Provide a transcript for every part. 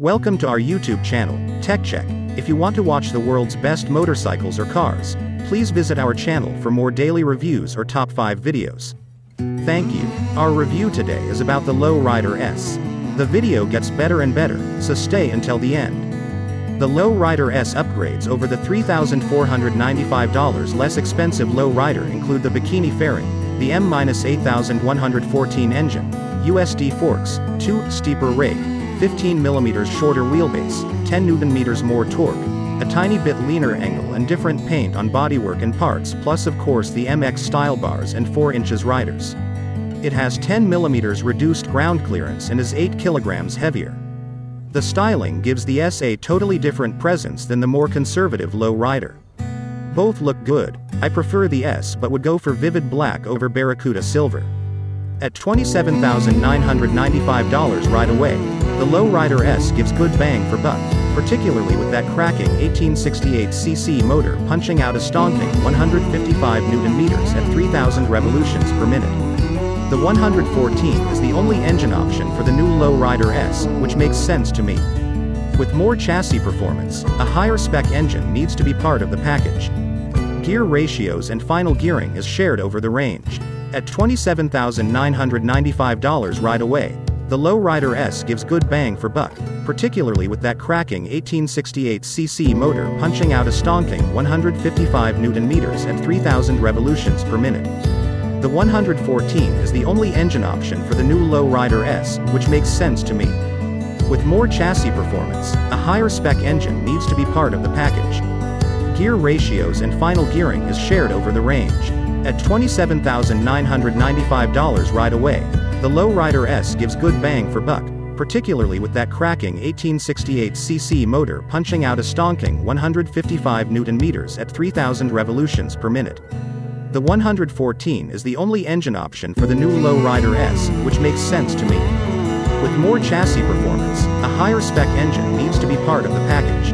Welcome to our YouTube channel, Tech Check. If you want to watch the world's best motorcycles or cars, please visit our channel for more daily reviews or top 5 videos. Thank you. Our review today is about the Low Rider S. The video gets better and better, so stay until the end. The Low Rider S upgrades over the $3,495 less expensive Low Rider include the bikini fairing, the M-8114 engine, USD forks, 2 steeper rake, 15mm shorter wheelbase, 10 Nm more torque, a tiny bit leaner angle and different paint on bodywork and parts, plus of course the MX style bars and 4 inches riders. It has 10mm reduced ground clearance and is 8 kilograms heavier. The styling gives the S a totally different presence than the more conservative Low Rider. Both look good. I prefer the S but would go for vivid black over Barracuda silver. At $27,995 right away, the Low Rider S gives good bang for buck, particularly with that cracking 1868cc motor punching out a stonking 155 Nm at 3,000 revolutions per minute. The 114 is the only engine option for the new Low Rider S, which makes sense to me. With more chassis performance, a higher spec engine needs to be part of the package. Gear ratios and final gearing is shared over the range. At $27,995 right away, the Low Rider S gives good bang for buck, particularly with that cracking 1868cc motor punching out a stonking 155 Nm at 3,000 revolutions per minute. The 114 is the only engine option for the new Low Rider S, which makes sense to me. With more chassis performance, a higher spec engine needs to be part of the package. Gear ratios and final gearing is shared over the range. At $27,995 right away, the Low Rider S gives good bang for buck, particularly with that cracking 1868cc motor punching out a stonking 155 Nm at 3,000 revolutions per minute. The 114 is the only engine option for the new Low Rider S, which makes sense to me. With more chassis performance, a higher spec engine needs to be part of the package.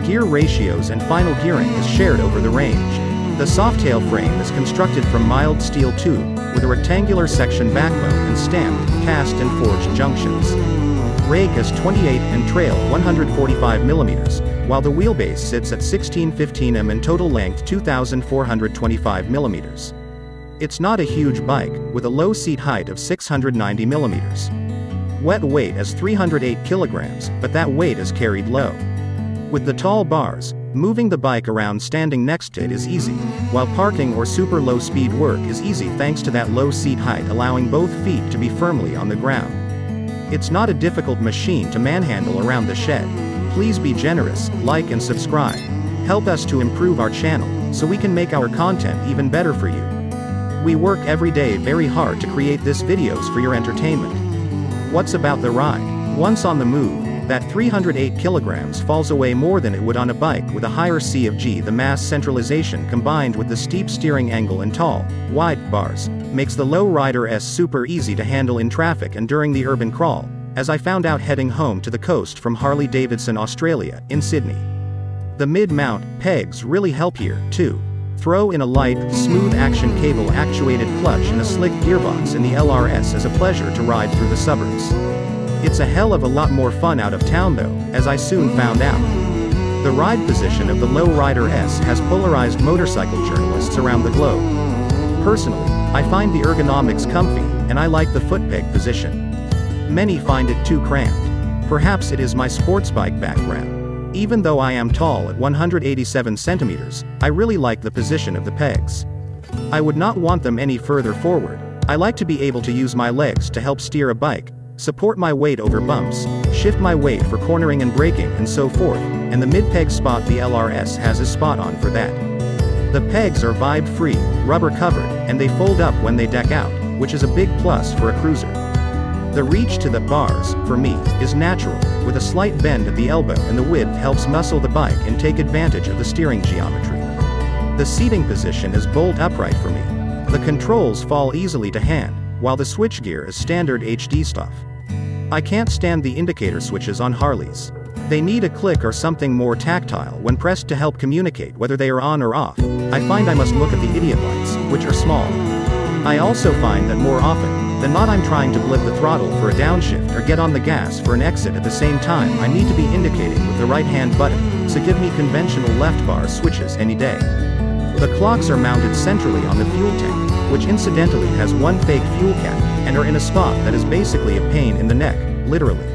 Gear ratios and final gearing is shared over the range. The softtail frame is constructed from mild steel tube, with a rectangular section backbone and stamped, cast and forged junctions. Rake is 28 and trail 145mm, while the wheelbase sits at 1615mm and total length 2,425mm. It's not a huge bike, with a low seat height of 690mm. Wet weight is 308 kilograms, but that weight is carried low. With the tall bars, moving the bike around standing next to it is easy, while parking or super low speed work is easy thanks to that low seat height allowing both feet to be firmly on the ground. It's not a difficult machine to manhandle around the shed. Please be generous, like and subscribe. Help us to improve our channel, so we can make our content even better for you. We work every day very hard to create these videos for your entertainment. What's about the ride? Once on the move, that 308 kilograms falls away more than it would on a bike with a higher C of G. The mass centralization combined with the steep steering angle and tall, wide bars, makes the Low Rider S super easy to handle in traffic and during the urban crawl, as I found out heading home to the coast from Harley-Davidson, Australia, in Sydney. The mid-mount pegs really help here, too. Throw in a light, smooth action cable actuated clutch and a slick gearbox in the LRS is a pleasure to ride through the suburbs. It's a hell of a lot more fun out of town though, as I soon found out. The ride position of the Low Rider S has polarized motorcycle journalists around the globe. Personally, I find the ergonomics comfy, and I like the foot peg position. Many find it too cramped. Perhaps it is my sports bike background. Even though I am tall at 187 centimeters, I really like the position of the pegs. I would not want them any further forward. I like to be able to use my legs to help steer a bike, support my weight over bumps, shift my weight for cornering and braking and so forth, and the mid-peg spot the LRS has is spot on for that. The pegs are vibe-free, rubber-covered, and they fold up when they deck out, which is a big plus for a cruiser. The reach to the bars, for me, is natural, with a slight bend at the elbow, and the width helps muscle the bike and take advantage of the steering geometry. The seating position is bolt upright for me. The controls fall easily to hand, while the switchgear is standard HD stuff. I can't stand the indicator switches on Harleys. They need a click or something more tactile when pressed to help communicate whether they are on or off. I find I must look at the idiot lights, which are small. I also find that more often, then not I'm trying to blip the throttle for a downshift or get on the gas for an exit at the same time. I need to be indicating with the right hand button, so give me conventional left bar switches any day. The clocks are mounted centrally on the fuel tank, which incidentally has one fake fuel cap, and are in a spot that is basically a pain in the neck, literally.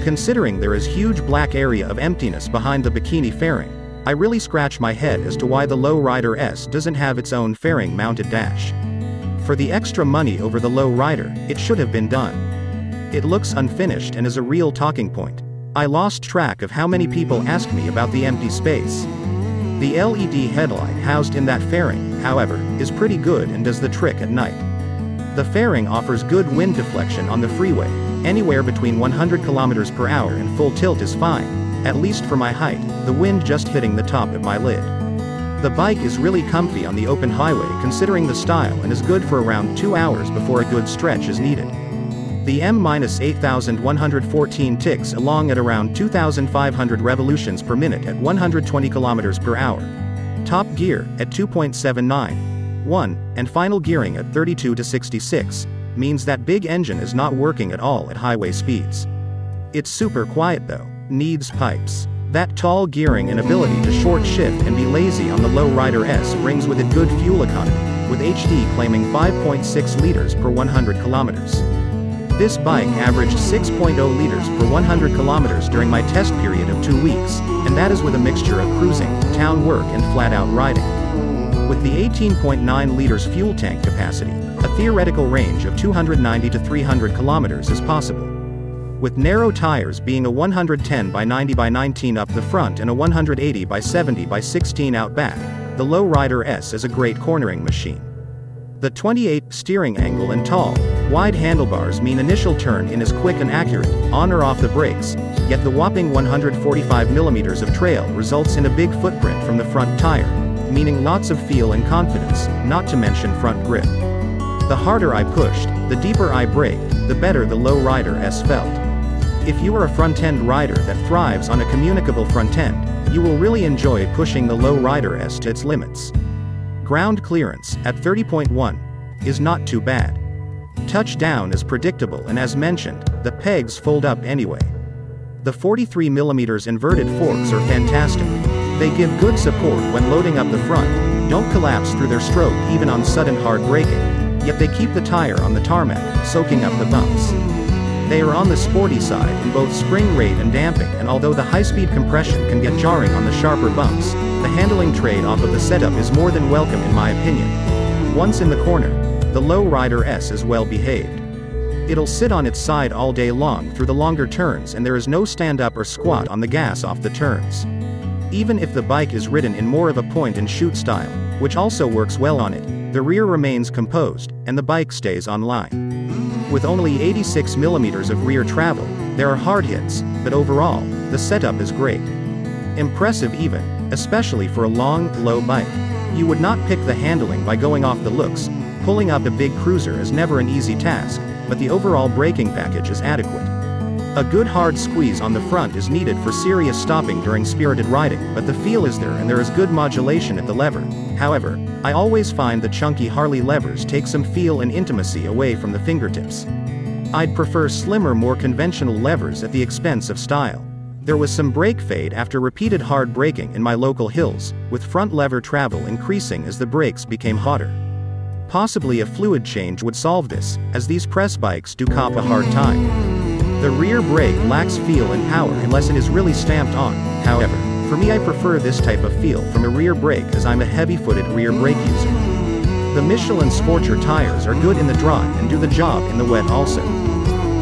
Considering there is huge black area of emptiness behind the bikini fairing, I really scratch my head as to why the Lowrider S doesn't have its own fairing mounted dash. For the extra money over the Lowrider, it should have been done. It looks unfinished and is a real talking point. I lost track of how many people ask me about the empty space. The LED headlight housed in that fairing, however, is pretty good and does the trick at night. The fairing offers good wind deflection on the freeway, anywhere between 100 km/h and full tilt is fine, at least for my height, the wind just hitting the top of my lid. The bike is really comfy on the open highway considering the style and is good for around 2 hours before a good stretch is needed. The M-8114 ticks along at around 2,500 revolutions per minute at 120 km/h. Top gear at 2.79. And final gearing at 32 to 66, means that big engine is not working at all at highway speeds. It's super quiet though, needs pipes. That tall gearing and ability to short shift and be lazy on the Lowrider S brings with it good fuel economy, with HD claiming 5.6 liters per 100 kilometers. This bike averaged 6.0 liters per 100 kilometers during my test period of 2 weeks, and that is with a mixture of cruising, town work and flat-out riding. With the 18.9 liters fuel tank capacity, a theoretical range of 290 to 300 kilometers is possible. With narrow tires being a 110 by 90 by 19 up the front and a 180 by 70 by 16 out back, the Lowrider S is a great cornering machine. The 28 steering angle and tall, wide handlebars mean initial turn-in is quick and accurate, on or off the brakes, yet the whopping 145 millimeters of trail results in a big footprint from the front tire, meaning lots of feel and confidence, not to mention front grip. The harder I pushed, the deeper I braked, the better the Lowrider S felt. If you are a front-end rider that thrives on a communicable front end, you will really enjoy pushing the Lowrider S to its limits. Ground clearance, at 30.1, is not too bad. Touchdown is predictable and as mentioned, the pegs fold up anyway. The 43mm inverted forks are fantastic. They give good support when loading up the front, don't collapse through their stroke even on sudden hard braking, yet they keep the tire on the tarmac, soaking up the bumps. They are on the sporty side in both spring rate and damping, and although the high-speed compression can get jarring on the sharper bumps, the handling trade-off of the setup is more than welcome in my opinion. Once in the corner, the Lowrider S is well behaved. It'll sit on its side all day long through the longer turns and there is no stand-up or squat on the gas off the turns. Even if the bike is ridden in more of a point-and-shoot style, which also works well on it, the rear remains composed, and the bike stays on line. With only 86mm of rear travel, there are hard hits, but overall, the setup is great. Impressive even, especially for a long, low bike. You would not pick the handling by going off the looks, pulling up a big cruiser is never an easy task, but the overall braking package is adequate. A good hard squeeze on the front is needed for serious stopping during spirited riding, but the feel is there and there is good modulation at the lever. However, I always find the chunky Harley levers take some feel and intimacy away from the fingertips. I'd prefer slimmer, more conventional levers at the expense of style. There was some brake fade after repeated hard braking in my local hills, with front lever travel increasing as the brakes became hotter. Possibly a fluid change would solve this, as these press bikes do cop a hard time. The rear brake lacks feel and power unless it is really stamped on, however, for me I prefer this type of feel from a rear brake as I'm a heavy-footed rear brake user. The Michelin Sporcher tires are good in the dry and do the job in the wet also.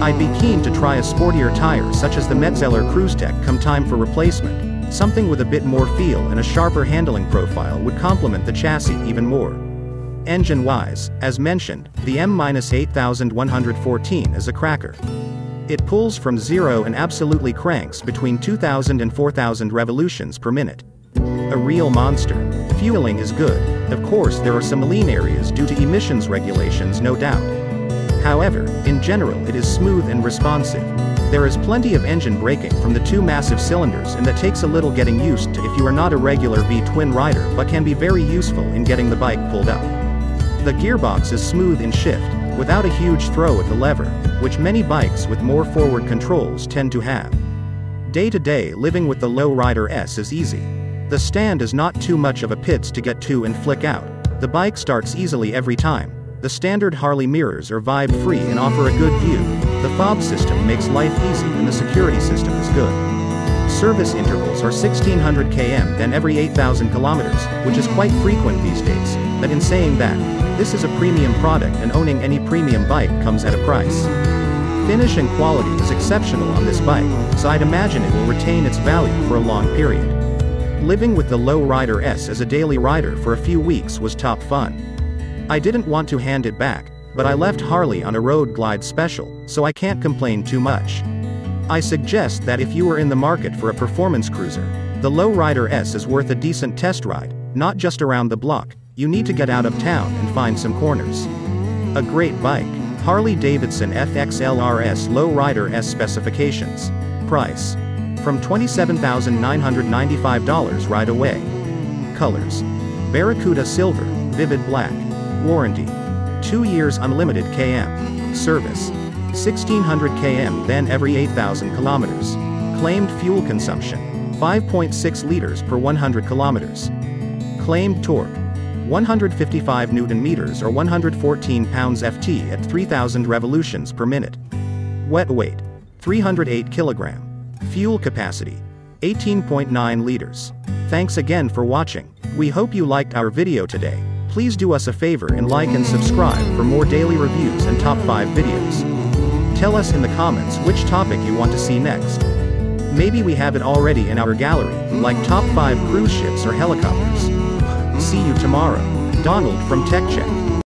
I'd be keen to try a sportier tire such as the Metzeler Cruise Tech come time for replacement. Something with a bit more feel and a sharper handling profile would complement the chassis even more. Engine-wise, as mentioned, the M-8114 is a cracker. It pulls from zero and absolutely cranks between 2,000 and 4,000 revolutions per minute. A real monster. Fueling is good. Of course there are some lean areas due to emissions regulations, no doubt. However, in general it is smooth and responsive. There is plenty of engine braking from the two massive cylinders and that takes a little getting used to if you are not a regular V-twin rider, but can be very useful in getting the bike pulled up. The gearbox is smooth in shift, without a huge throw at the lever, which many bikes with more forward controls tend to have. Day-to-day living with the Lowrider S is easy. The stand is not too much of a pits to get to and flick out. The bike starts easily every time. The standard Harley mirrors are vibe-free and offer a good view. The fob system makes life easy and the security system is good. Service intervals are 1600 km then every 8,000 kilometers, which is quite frequent these days, but in saying that, this is a premium product and owning any premium bike comes at a price. Finish and quality is exceptional on this bike, so I'd imagine it will retain its value for a long period. Living with the Lowrider S as a daily rider for a few weeks was top fun. I didn't want to hand it back, but I left Harley on a road glide special, so I can't complain too much. I suggest that if you are in the market for a performance cruiser, the Lowrider S is worth a decent test ride, not just around the block. You need to get out of town and find some corners. A great bike. Harley-Davidson FXLRS Lowrider S specifications. Price. From $27,995 right away. Colors. Barracuda Silver, Vivid Black. Warranty. 2 years unlimited km. Service. 1600 km then every 8,000 kilometers. Claimed fuel consumption. 5.6 liters per 100 kilometers. Claimed torque. 155 Newton meters or 114 pounds ft at 3,000 revolutions per minute. Wet weight. 308 kilogram. Fuel capacity. 18.9 liters. Thanks again for watching. We hope you liked our video today. Please do us a favor and like and subscribe for more daily reviews and top 5 videos. Tell us in the comments which topic you want to see next. Maybe we have it already in our gallery, like top 5 cruise ships or helicopters. See you tomorrow. Donald from Tech Check.